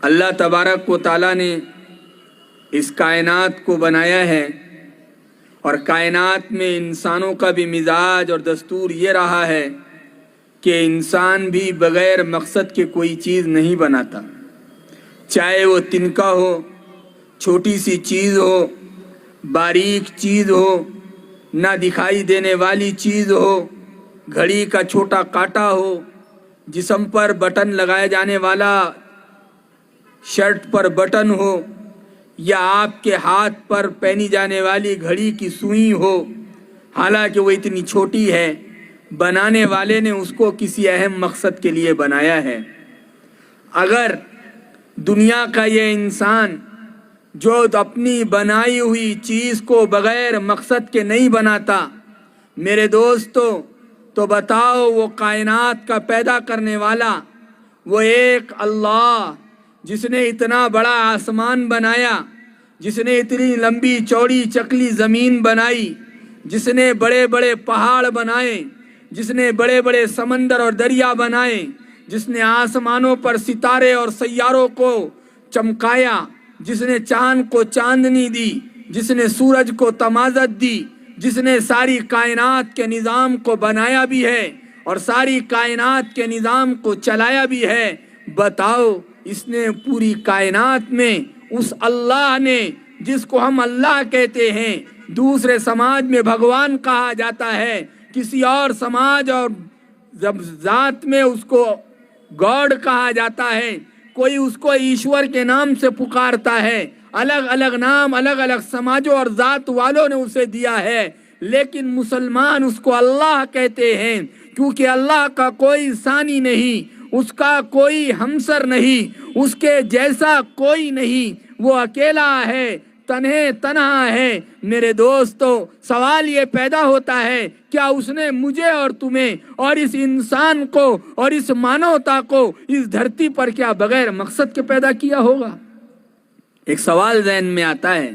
اللہ تبارک و تعالیٰ نے اس کائنات کو بنایا ہے، اور کائنات میں انسانوں کا بھی مزاج اور دستور یہ رہا ہے کہ انسان بھی بغیر مقصد کے کوئی چیز نہیں بناتا، چاہے وہ تنکا ہو، چھوٹی سی چیز ہو، باریک چیز ہو، نہ دکھائی دینے والی چیز ہو، گھڑی کا چھوٹا کانٹا ہو، جسم پر بٹن لگایا جانے والا شرٹ پر بٹن ہو، یا آپ کے ہاتھ پر پہنی جانے والی گھڑی کی سوئی ہو، حالانکہ وہ اتنی چھوٹی ہے، بنانے والے نے اس کو کسی اہم مقصد کے لیے بنایا ہے۔ اگر دنیا کا یہ انسان جو اپنی بنائی ہوئی چیز کو بغیر مقصد کے نہیں بناتا، میرے دوستو، تو بتاؤ وہ کائنات کا پیدا کرنے والا، وہ ایک اللہ جس نے اتنا بڑا آسمان بنایا، جس نے اتنی لمبی چوڑی چکلی زمین بنائی، جس نے بڑے بڑے پہاڑ بنائے، جس نے بڑے بڑے سمندر اور دریا بنائے، جس نے آسمانوں پر ستارے اور سیاروں کو چمکایا، جس نے چاند کو چاندنی دی، جس نے سورج کو تمازت دی، جس نے ساری کائنات کے نظام کو بنایا بھی ہے اور ساری کائنات کے نظام کو چلایا بھی ہے، بتاؤ اس نے پوری کائنات میں اس اللہ نے، جس کو ہم اللہ کہتے ہیں، دوسرے سماج میں بھگوان کہا جاتا ہے، کسی اور سماج اور ذات میں اس کو گاڈ کہا جاتا ہے، کوئی اس کو ایشور کے نام سے پکارتا ہے، الگ الگ نام الگ الگ سماجوں اور ذات والوں نے اسے دیا ہے، لیکن مسلمان اس کو اللہ کہتے ہیں، کیونکہ اللہ کا کوئی ثانی نہیں، اس کا کوئی ہمسر نہیں، اس کے جیسا کوئی نہیں، وہ اکیلا ہے، تنہا ہے۔ میرے دوستو، سوال یہ پیدا ہوتا ہے، کیا اس نے مجھے اور تمہیں اور اس انسان کو اور اس مانوتا کو اس دھرتی پر کیا بغیر مقصد کے پیدا کیا ہوگا؟ ایک سوال ذہن میں آتا ہے۔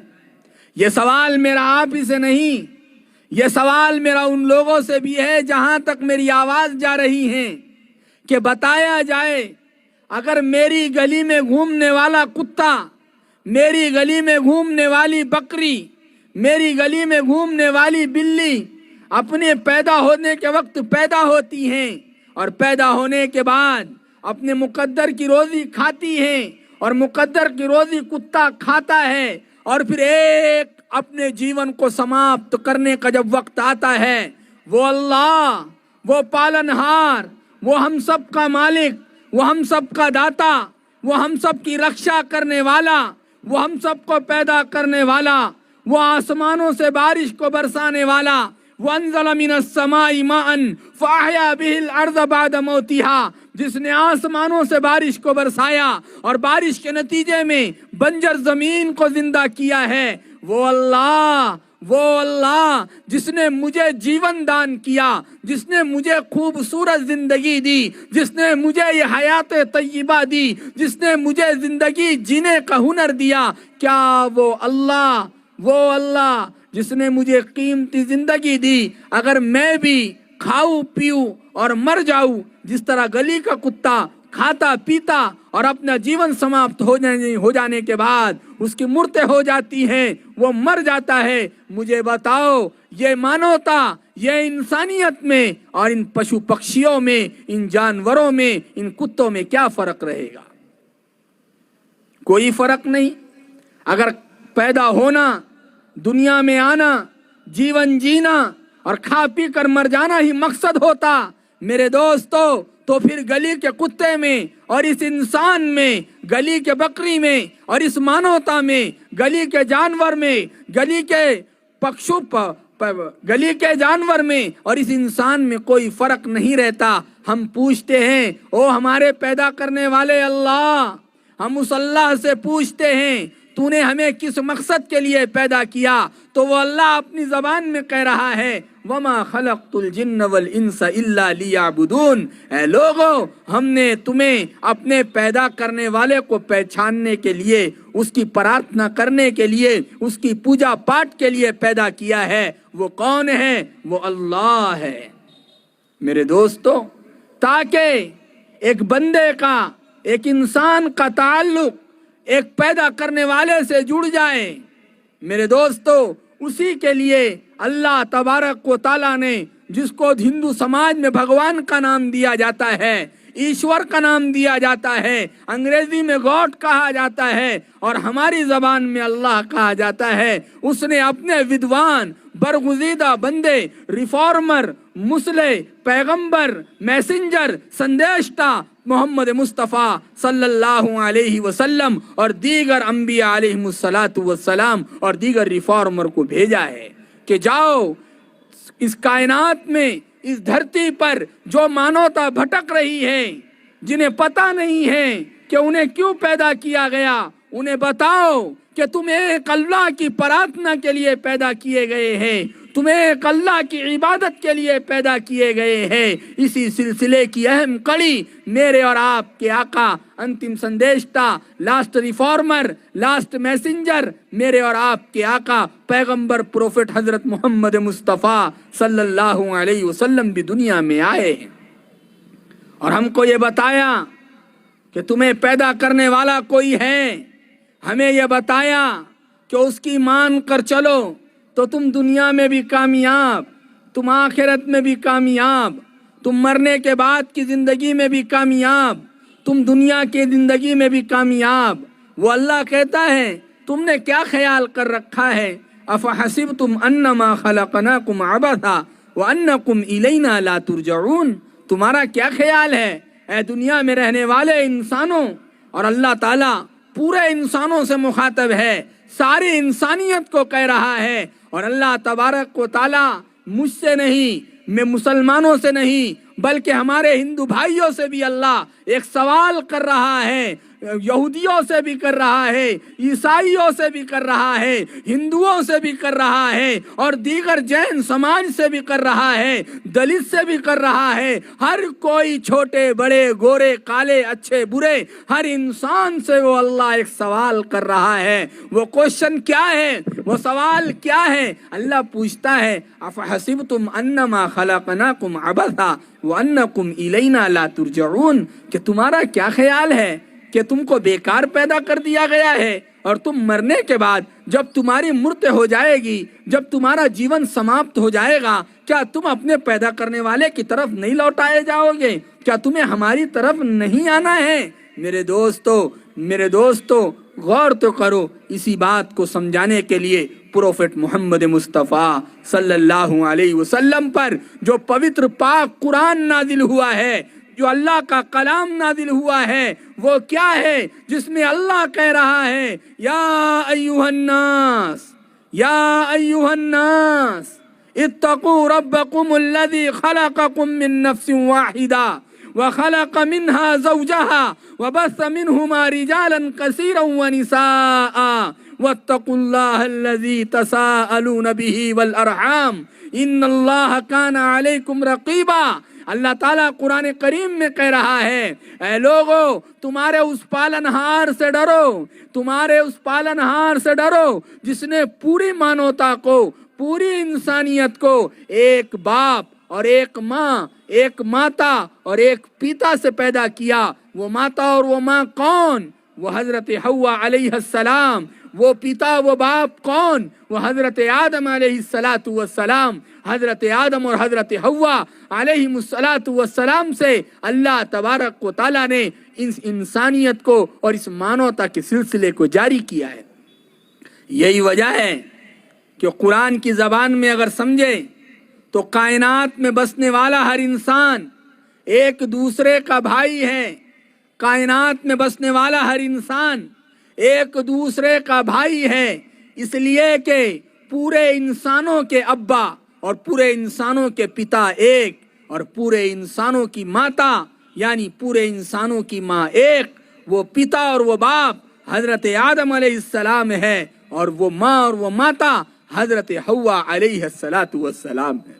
یہ سوال میرا آپ ہی سے نہیں، یہ سوال میرا ان لوگوں سے بھی ہے جہاں تک میری آواز جا رہی ہے، کہ بتایا جائے اگر میری گلی میں گھومنے والا کتا، میری گلی میں گھومنے والی بکری، میری گلی میں گھومنے والی بلی اپنے پیدا ہونے کے وقت پیدا ہوتی ہیں اور پیدا ہونے کے بعد اپنے مقدر کی روزی کھاتی ہیں، اور مقدر کی روزی کتا کھاتا ہے، اور پھر ایک اپنے جیون کو سماپت کرنے کا جب وقت آتا ہے، وہ اللہ، وہ پالنہار، وہ ہم سب کا مالک، وہ ہم سب کا داتا، وہ ہم سب کی رکشا کرنے والا، وہ ہم سب کو پیدا کرنے والا، وہ آسمانوں سے بارش کو برسانے والا، وَأَنزَلَ مِنَ السَّمَاءِ مَاءً فَأَحْيَا بِهِ الْأَرْضَ بَعْدَ مَوْتِهَا، جس نے آسمانوں سے بارش کو برسایا اور بارش کے نتیجے میں بنجر زمین کو زندہ کیا ہے، وہ اللہ جس نے مجھے جیون دان کیا، جس نے مجھے خوبصورت زندگی دی، جس نے مجھے یہ حیات طیبہ دی، جس نے مجھے زندگی جینے کا ہنر دیا، کیا وہ اللہ جس نے مجھے قیمتی زندگی دی، اگر میں بھی کھاؤں پیوں اور مر جاؤں، جس طرح گلی کا کتا کھاتا پیتا اور اپنا جیون سماپت ہو جانے کے بعد اس کی مرتے ہو جاتی ہیں، وہ مر جاتا ہے، مجھے بتاؤ یہ مانوتا، یہ انسانیت میں اور ان پشو پکشیوں میں، ان جانوروں میں، ان کتوں میں کیا فرق رہے گا؟ کوئی فرق نہیں۔ اگر پیدا ہونا، دنیا میں آنا، جیون جینا اور کھا پی کر مر جانا ہی مقصد ہوتا، میرے دوستو، تو پھر گلی کے کتے میں اور اس انسان میں، گلی کے بکری میں اور اس مانوتا میں، گلی کے جانور میں، گلی کے جانور میں اور اس انسان میں کوئی فرق نہیں رہتا۔ ہم پوچھتے ہیں، او ہمارے پیدا کرنے والے اللہ، ہم اس اللہ سے پوچھتے ہیں تو نے ہمیں کس مقصد کے لیے پیدا کیا؟ تو وہ اللہ اپنی زبان میں کہہ رہا ہے، وَمَا خَلَقْتُ الْجِنَّ وَالْإِنسَ إِلَّا لِيَعْبُدُونَ، اے لوگو، ہم نے تمہیں اپنے پیدا کرنے والے کو پہچاننے کے لیے، اس کی پرارتھنا کرنے کے لیے، اس کی پوجا پاٹ کے لیے پیدا کیا ہے۔ وہ کون ہے؟ وہ اللہ ہے۔ میرے دوستو، تاکہ ایک بندے کا ایک انسان کا تعلق ایک پیدا کرنے والے سے جڑ جائے، میرے دوستو، اسی کے لیے اللہ تبارک و تعالیٰ نے، جس کو ہندو سماج میں بھگوان کا نام دیا جاتا ہے، ایشور کا نام دیا جاتا ہے، انگریزی میں گاڈ کہا جاتا ہے اور ہماری زبان میں اللہ کہا جاتا ہے، اس نے اپنے ودوان، برگزیدہ بندے، ریفارمر، مصلح، پیغمبر، میسنجر، سندیشتا محمد مصطفیٰ صلی اللہ علیہ وسلم اور دیگر انبیاء علیہم السلام اور دیگر ریفارمر کو بھیجا ہے کہ جاؤ اس کائنات میں، اس دھرتی پر جو مانوتا بھٹک رہی ہے، جنہیں پتہ نہیں ہے کہ انہیں کیوں پیدا کیا گیا، انہیں بتاؤ کہ تم ایک اللہ کی پرارتھنا کے لیے پیدا کیے گئے ہیں، تم ایک اللہ کی عبادت کے لیے پیدا کیے گئے ہیں۔ اسی سلسلے کی اہم کڑی میرے اور آپ کے آقا، انتم سندیشتا، لاسٹ ریفارمر، لاسٹ میسنجر، میرے اور آپ کے آقا پیغمبر پروفٹ حضرت محمد مصطفیٰ صلی اللہ علیہ وسلم بھی دنیا میں آئے ہیں اور ہم کو یہ بتایا کہ تمہیں پیدا کرنے والا کوئی ہے، ہمیں یہ بتایا کہ اس کی مان کر چلو تو تم دنیا میں بھی کامیاب، تم آخرت میں بھی کامیاب، تم مرنے کے بعد کی زندگی میں بھی کامیاب، تم دنیا کی زندگی میں بھی کامیاب۔ وہ اللہ کہتا ہے تم نے کیا خیال کر رکھا ہے، افحسبتم انما خلقناکم عبثا وانکم الینا لا ترجعون، تمہارا کیا خیال ہے اے دنیا میں رہنے والے انسانوں؟ اور اللہ تعالیٰ پورے انسانوں سے مخاطب ہے، ساری انسانیت کو کہہ رہا ہے، اور اللہ تبارک و تعالیٰ مجھ سے نہیں، میں مسلمانوں سے نہیں، بلکہ ہمارے ہندو بھائیوں سے بھی اللہ ایک سوال کر رہا ہے، یہودیوں سے بھی کر رہا ہے، عیسائیوں سے بھی کر رہا ہے، ہندوؤں سے بھی کر رہا ہے، اور دیگر جین سماج سے بھی کر رہا ہے، دلت سے بھی کر رہا ہے، ہر کوئی، چھوٹے بڑے، گورے کالے، اچھے برے، ہر انسان سے وہ اللہ ایک سوال کر رہا ہے۔ وہ کوشچن کیا ہے، وہ سوال کیا ہے؟ اللہ پوچھتا ہے افحسبتم انما خلقناکم عبثا وانکم الینا لا ترجعون، کہ تمہارا کیا خیال ہے کہ تم کو بیکار پیدا کر دیا گیا ہے، اور تم مرنے کے بعد جب تمہاری مرتے ہو جائے گی، جب تمہارا جیون سماپت ہو جائے گا، کیا تم اپنے پیدا کرنے والے کی طرف نہیں لوٹائے جاؤ گے؟ کیا تمہیں ہماری طرف نہیں آنا ہے؟ میرے دوستو غور تو کرو، اسی بات کو سمجھانے کے لیے پروفٹ محمد مصطفیٰ صلی اللہ علیہ وسلم پر جو پوتر پاک قرآن نازل ہوا ہے، جو اللہ کا کلام نازل ہوا ہے، وہ کیا ہے جس میں اللہ کہہ رہا ہے یا ایھا الناس، یا ایھا الناس اتقوا ربکم الذی خلقکم من نفس واحدہ وخلق منها زوجها وبث منهما رجالا كثيرا ونساء واتقوا الله الذي تساءلون به والارحام ان الله كان عليكم رقيبا۔ اللہ تعالیٰ قرآن کریم میں کہہ رہا ہے اے لوگو، تمہارے اس پالنہار سے ڈرو، تمہارے اس پالنہار سے ڈرو جس نے پوری مانوتا کو، پوری انسانیت کو ایک باپ اور ایک ماں، ایک ماتا اور ایک پیتا سے پیدا کیا۔ وہ ماتا اور وہ ماں کون؟ وہ حضرت حوا علیہ السلام۔ وہ پیتا، وہ باپ کون؟ وہ حضرت آدم علیہ السلام۔ حضرت آدم اور حضرت حوا علیہ السلام سے اللہ تبارک و تعالیٰ نے اس انسانیت کو اور اس مانوتا کے سلسلے کو جاری کیا ہے۔ یہی وجہ ہے کہ قرآن کی زبان میں اگر سمجھے تو کائنات میں بسنے والا ہر انسان ایک دوسرے کا بھائی ہے۔ کائنات میں بسنے والا ہر انسان ایک دوسرے کا بھائی ہے، اس لیے کہ پورے انسانوں کے ابا اور پورے انسانوں کے پتا ایک، اور پورے انسانوں کی ماتا یعنی پورے انسانوں کی ماں ایک۔ وہ پتا اور وہ باپ حضرت آدم علیہ السلام ہے، اور وہ ماں اور وہ ماتا حضرت حوا علیہ السلام ہے۔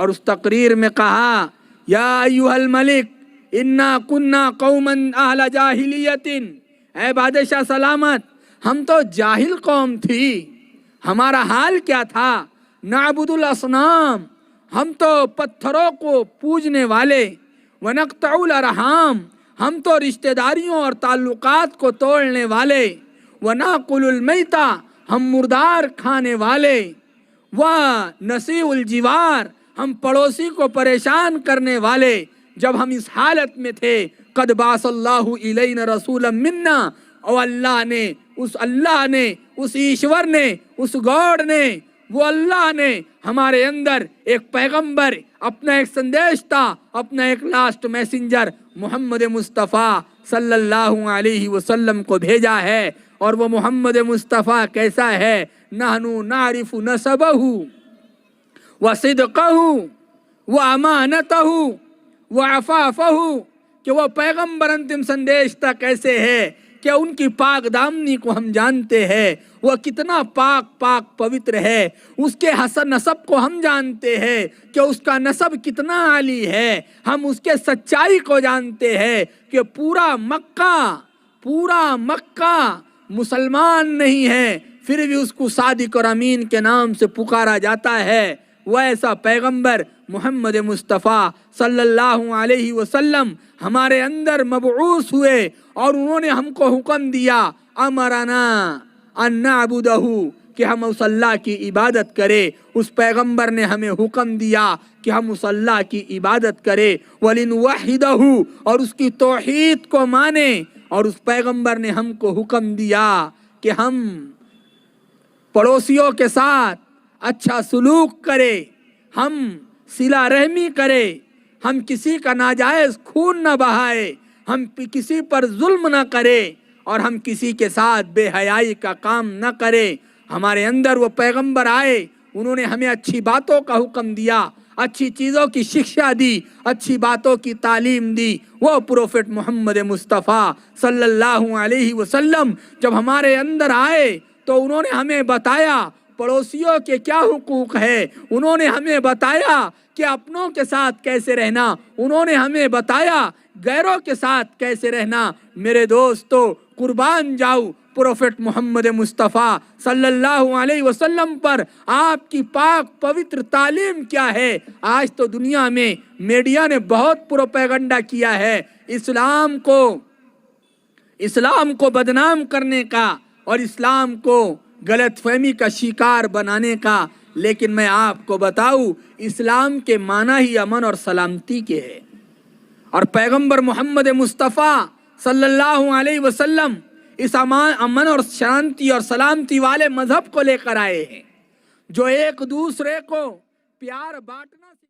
اور اس تقریر میں کہا یا ایھا الملک انا کنا قوما اہل جاہلیت، اے بادشاہ سلامت، ہم تو جاہل قوم تھی، ہمارا حال کیا تھا؟ نعبد الاصنام، ہم تو پتھروں کو پوجنے والے، ونقطع الارحام، ہم تو رشتہ داریوں اور تعلقات کو توڑنے والے، وناکل المیتہ، ہم مردار کھانے والے، ونسیء الجوار، ہم پڑوسی کو پریشان کرنے والے۔ جب ہم اس حالت میں تھے، قد بعث اللہ الینا رسولا منا، اور اللہ نے اس ایشور نے، اس گاڈ نے، وہ اللہ نے ہمارے اندر ایک پیغمبر، اپنا ایک سندیش تھا، اپنا ایک لاسٹ میسنجر محمد مصطفیٰ صلی اللہ علیہ وسلم کو بھیجا ہے۔ اور وہ محمد مصطفیٰ کیسا ہے؟ نحنو نعرف نسبہ وصدقہ وامانتہ وعفافہ، کہ وہ پیغمبر انتم سندیش تھا کیسے ہے، کہ ان کی پاک دامنی کو ہم جانتے ہیں، وہ کتنا پاک پوتر ہے، اس کے حسن نسب کو ہم جانتے ہیں کہ اس کا نسب کتنا عالی ہے، ہم اس کے سچائی کو جانتے ہیں کہ پورا مکہ مسلمان نہیں ہے، پھر بھی اس کو صادق اور امین کے نام سے پکارا جاتا ہے۔ وہ ایسا پیغمبر محمد مصطفیٰ صلی اللہ علیہ وسلم ہمارے اندر مبعوث ہوئے، اور انہوں نے ہم کو حکم دیا، امرنا ان نعبدہ، کہ ہم اس اللہ کی عبادت کرے۔ اس پیغمبر نے ہمیں حکم دیا کہ ہم اس اللہ کی عبادت کرے، ولنوحدہ، اور اس کی توحید کو مانے۔ اور اس پیغمبر نے ہم کو حکم دیا کہ ہم پڑوسیوں کے ساتھ اچھا سلوک کرے، ہم صلہ رحمی کرے، ہم کسی کا ناجائز خون نہ بہائے، ہم کسی پر ظلم نہ کرے، اور ہم کسی کے ساتھ بے حیائی کا کام نہ کرے۔ ہمارے اندر وہ پیغمبر آئے، انہوں نے ہمیں اچھی باتوں کا حکم دیا، اچھی چیزوں کی شکشا دی، اچھی باتوں کی تعلیم دی۔ وہ پروفٹ محمد مصطفیٰ صلی اللہ علیہ وسلم جب ہمارے اندر آئے تو انہوں نے ہمیں بتایا پڑوسیوں کے کیا حقوق ہے، انہوں نے ہمیں بتایا کہ اپنوں کے ساتھ کیسے رہنا، انہوں نے ہمیں بتایا غیروں کے ساتھ کیسے رہنا۔ میرے دوستو، قربان جاؤ پروفٹ محمد مصطفیٰ صلی اللہ علیہ وسلم پر آپ کی پاک پوتر تعلیم کیا ہے۔ آج تو دنیا میں میڈیا نے بہت پروپیگنڈا کیا ہے اسلام کو بدنام کرنے کا اور اسلام کو غلط فہمی کا شکار بنانے کا، لیکن میں آپ کو بتاؤں اسلام کے معنی ہی امن اور سلامتی کے ہے، اور پیغمبر محمد مصطفیٰ صلی اللہ علیہ وسلم اس امن اور شانتی اور سلامتی والے مذہب کو لے کر آئے ہیں، جو ایک دوسرے کو پیار بانٹنا